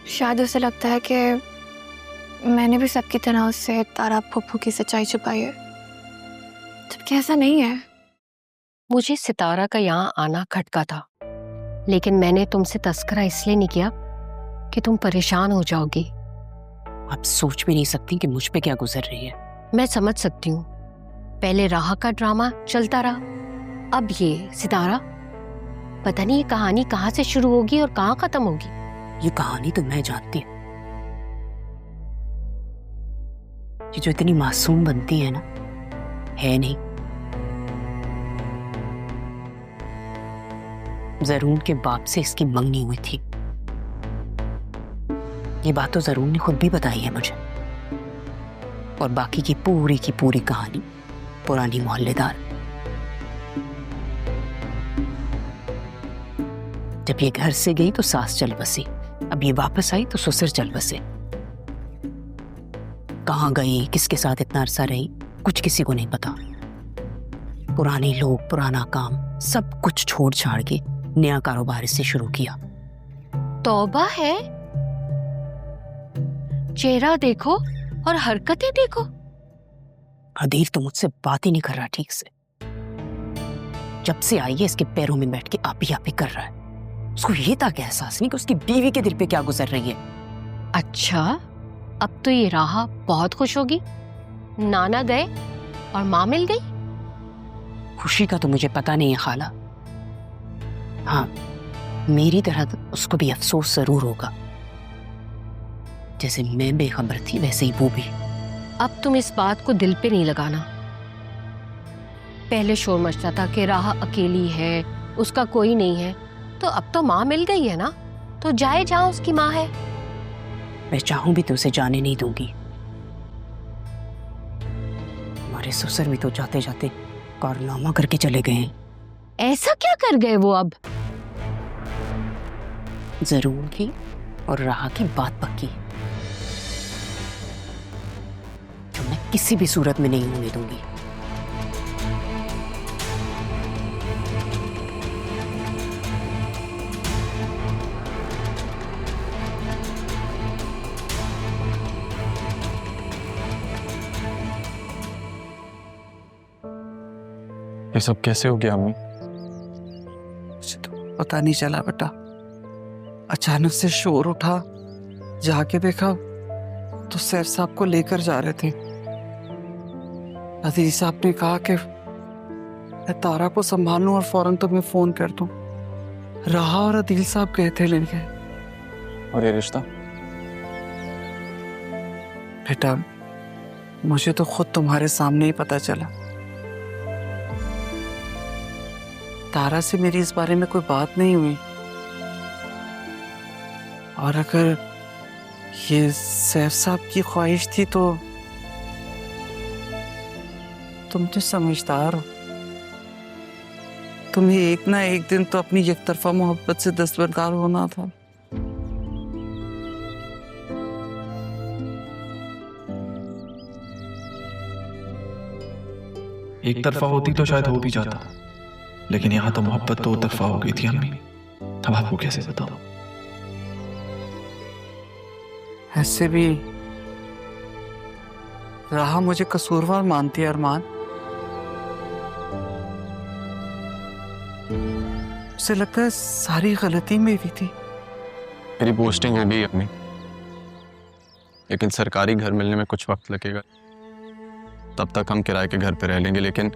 शायद उसे लगता है कि मैंने भी सबकी तरह उससे तारा फूफू की सच्चाई छुपाई है, जबकि ऐसा नहीं है। मुझे सितारा का यहाँ आना खटका था, लेकिन मैंने तुमसे तस्करा इसलिए नहीं किया कि तुम परेशान हो जाओगी। आप सोच भी नहीं सकती कि मुझ पे क्या गुजर रही है। मैं समझ सकती हूँ, पहले राह का ड्रामा चलता रहा, अब ये सितारा। पता नहीं ये कहानी कहाँ से शुरू होगी और कहाँ खत्म होगी। ये कहानी तो मैं जानती हूँ। ये जो इतनी मासूम बनती है ना, है नहीं। जरून के बाप से इसकी मंगनी हुई थी। ये बात तो जरून ने खुद भी बताई है मुझे। और बाकी की पूरी कहानी पुरानी मोहल्लेदार। जब ये घर से गई तो सास चल बसी, अब ये वापस आई तो ससुर चल बसे। कहाँ गई, किसके साथ इतना अरसा रही, कुछ किसी को नहीं पता। पुराने लोग, पुराना काम, सब कुछ छोड़ छाड़ के नया कारोबार इससे शुरू किया। तौबा है, चेहरा देखो और हरकतें देखो। अदीर तो मुझसे बात ही नहीं कर रहा ठीक से। जब से आई है इसके पैरों में बैठ के आप ही कर रहा है। उसको ये तक एहसास नहीं कि उसकी बीवी के दिल पे क्या गुजर रही है। अच्छा, अब तो ये राहा बहुत खुश होगी। नाना गए और माँ मिल गई। खुशी का तो मुझे पता नहीं है खाला। हाँ, मेरी तरह तो उसको भी अफसोस जरूर होगा। जैसे मैं बेखबर थी वैसे ही वो भी। अब तुम इस बात को दिल पे नहीं लगाना। पहले शोर मचता था कि राह अकेली है, उसका कोई नहीं है, तो अब तो माँ मिल गई है ना, तो जाए जहां उसकी माँ है। मैं चाहूं भी तो उसे जाने नहीं दूंगी। हमारे ससुर भी तो जाते जाते कारनामा करके चले गए हैं। ऐसा क्या कर गए वो अब? जरूर की और राह की बात पक्की है, जो मैं किसी भी सूरत में नहीं होने दूंगी। ये सब कैसे हो गया अम्मी? मुझे तो पता नहीं चला बेटा। अचानक से शोर उठा, जाके देखा तो सैफ साहब को लेकर जा रहे थे। अजीज साहब ने कहा कि मैं तारा को संभालूं और फौरन तुम्हें फोन कर दूं। राहा और अदील साहब गए थे लेने। और ये रिश्ता? बेटा, मुझे तो खुद तुम्हारे सामने ही पता चला। तारा से मेरी इस बारे में कोई बात नहीं हुई, और अगर ये सैफ साहब की ख्वाहिश थी तो तुम तो समझदार हो। तुम्हें एक ना एक दिन तो अपनी एकतरफा मोहब्बत से दस्तबरदार होना था। एक तरफा होती तो शायद हो भी जाता, लेकिन यहाँ तो मोहब्बत दो तरफा हो गई थी अम्मी। अब आपको कैसे बताऊं? ऐसे भी राहा मुझे कसूरवार मानती है अरमान। उसे लगता है सारी गलती मेरी थी। मेरी पोस्टिंग हो गई अम्मी, लेकिन सरकारी घर मिलने में कुछ वक्त लगेगा। तब तक हम किराए के घर पे रह लेंगे, लेकिन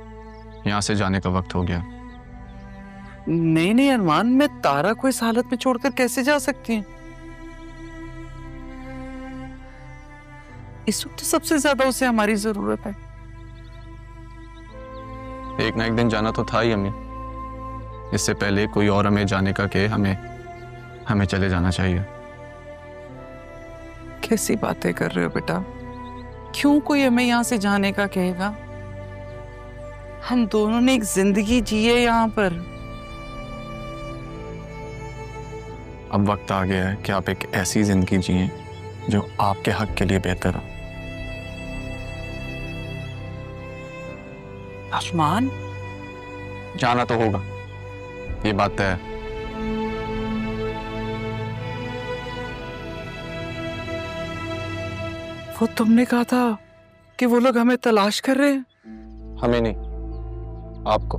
यहाँ से जाने का वक्त हो गया। नहीं नहीं अरमान, मैं तारा को इस हालत में छोड़कर कैसे जा सकती हूँ? इस वक्त तो सबसे ज्यादा उसे हमारी जरूरत है। एक ना एक दिन जाना तो था ही अम्मी। इससे पहले कोई और हमें जाने का कहे, हमें चले जाना चाहिए। कैसी बातें कर रहे हो बेटा? क्यों कोई हमें यहाँ से जाने का कहेगा? हम दोनों ने एक जिंदगी जी है यहाँ पर। अब वक्त आ गया है कि आप एक ऐसी जिंदगी जिए जो आपके हक के लिए बेहतर हो। आसमान, जाना तो होगा, ये बात तय है। वो तुमने कहा था कि वो लोग हमें तलाश कर रहे हैं। हमें नहीं, आपको।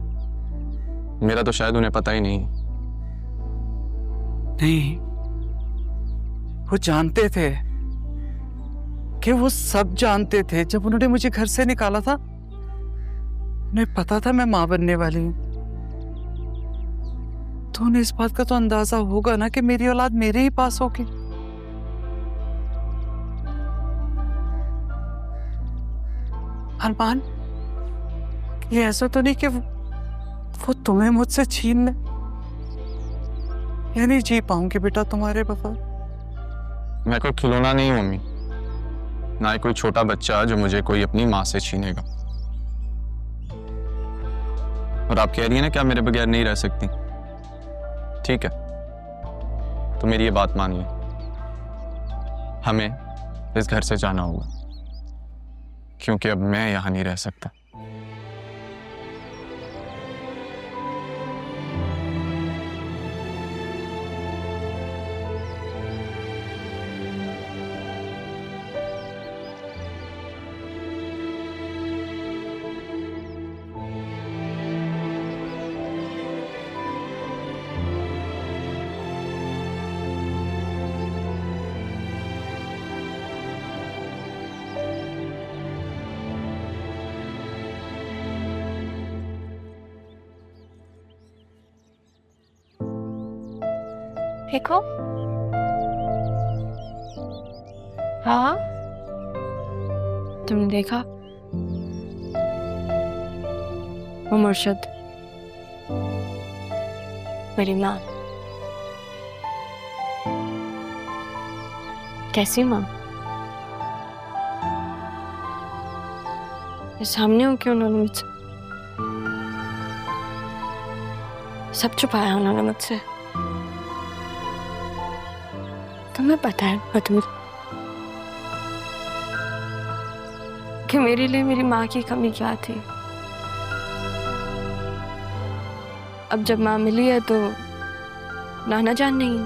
मेरा तो शायद उन्हें पता ही नहीं। नहीं, वो जानते थे कि वो सब जानते थे। जब उन्होंने मुझे घर से निकाला था, उन्हें पता था मैं मां बनने वाली हूं। तो उन्हें इस बात का तो अंदाजा होगा ना कि मेरी औलाद मेरे ही पास होगी। अरमान, ये ऐसा तो नहीं कि वो तुम्हें मुझसे छीन ले। या नहीं जी पाऊंगी बेटा तुम्हारे बगैर। मैं कोई खिलौना नहीं हूं मम्मी, ना ही कोई छोटा बच्चा जो मुझे कोई अपनी माँ से छीनेगा। और आप कह रही हैं ना कि आप मेरे बगैर नहीं रह सकती। ठीक है, तो मेरी ये बात मानिए, हमें इस घर से जाना होगा, क्योंकि अब मैं यहां नहीं रह सकता। ठीक हो? हाँ, तुमने देखा वो मुर्शद, मेरी माँ। कैसी माँ? ये सामने हो क्यों उन्होंने मुझसे? सब छुपाया उन्होंने मुझसे। तुम्हें पता है बतूर कि मेरे लिए मेरी माँ की कमी क्या थी? अब जब माँ मिली है तो नाना जान नहीं।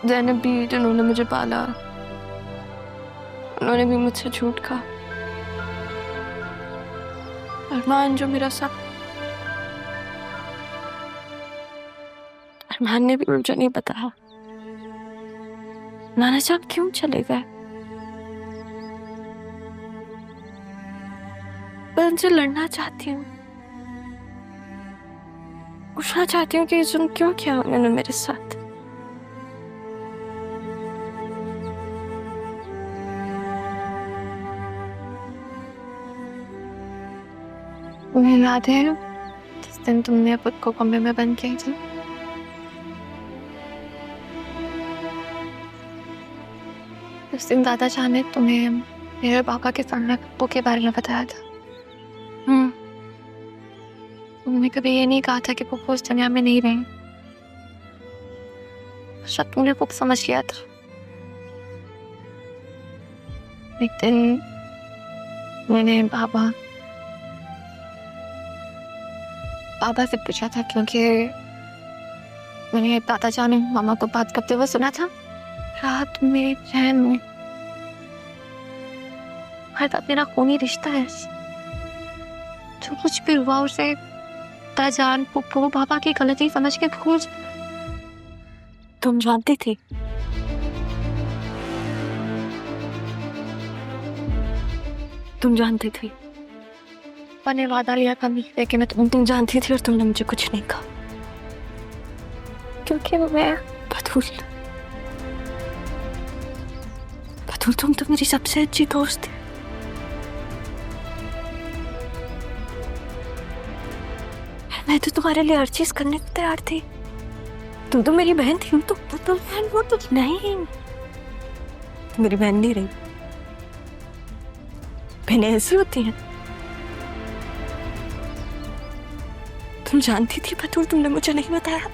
ज़ैनब भी, जिन्होंने मुझे पाला, उन्होंने भी मुझसे झूठ कहा। अरमान जो मेरा सब, अरमान ने भी मुझे नहीं बताया नाना साहब क्यों चले गए। मैं उनसे लड़ना चाहती हूँ, पूछना चाहती हूँ कि जुल्म क्यों किया उन्होंने मेरे साथ। तुम्हें याद है जिस दिन तुमने खुद को कमरे में बंद किया था? उस दिन दादा जान ने तुम्हें मेरे पापा के सामने पप्पू के बारे में बताया था। तुमने कभी ये नहीं कहा था कि पप्पू उस दुनिया में नहीं रहे। शायद तुमने खूब समझ लिया था। एक दिन मैंने पापा से पूछा था, क्योंकि मैंने दादा जान ने मामा को बात करते हुए सुना था रात में चैन में। हर बात मेरा खूनी रिश्ता है। जो कुछ भी हुआ उसे ताजान पुप्पू पापा की गलती समझ के भूल। तुम जानती थी? तुम जानती थी? मैंने वादा लिया था, लेकिन तुम जानती थी और तुमने मुझे कुछ नहीं कहा, क्योंकि मैं बतूल, तुम तो मेरी सबसे अच्छी दोस्त थी। मैं तो तुम्हारे लिए हर चीज करने को तैयार थी। तुम तो मेरी बहन थी। तो बहन वो तो नहीं, तुम मेरी बहन नहीं रही। बहनें ऐसी होती हैं। तुम जानती थी बतूल, तुमने मुझे नहीं बताया।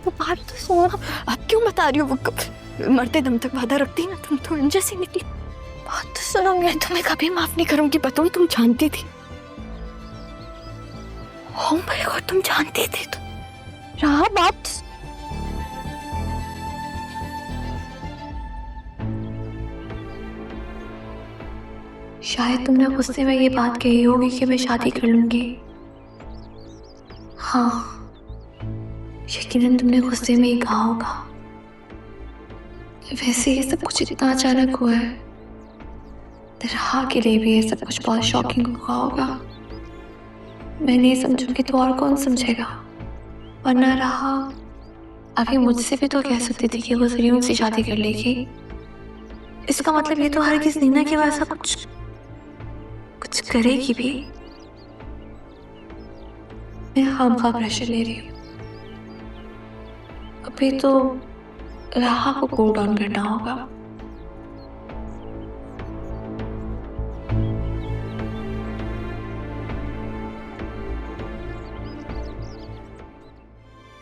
वो बात तो सुनो, आप क्यों बता रही हो? वो मरते दम तक वादा रखती ना, तुम तो उन जैसी निकली। बात तो सुनो, मैं तुम्हें कभी माफ नहीं करूंगी बतूल। तुम जानती थी। ओह माय गॉड, तुम जानती थी। तो रहा बात, शायद तुमने गुस्से में ये बात कही होगी कि मैं शादी कर लूंगी। हाँ, यकीनन तुमने गुस्से में ही कहा होगा। वैसे ये सब कुछ इतना अचानक हुआ है, राहा के लिए भी ये सब कुछ बहुत शॉकिंग हुआ होगा। मैं नहीं समझूंगी तो और कौन समझेगा? वरना राहा अभी मुझसे भी तो कह सकती थी कि वो जरूर से शादी कर लेगी। इसका मतलब ये तो हर किस नीना के वैसा कुछ करेगी भी। मैं खामखा प्रेशर ले रही हूँ। अभी तो राहा को कूल डाउन करना होगा।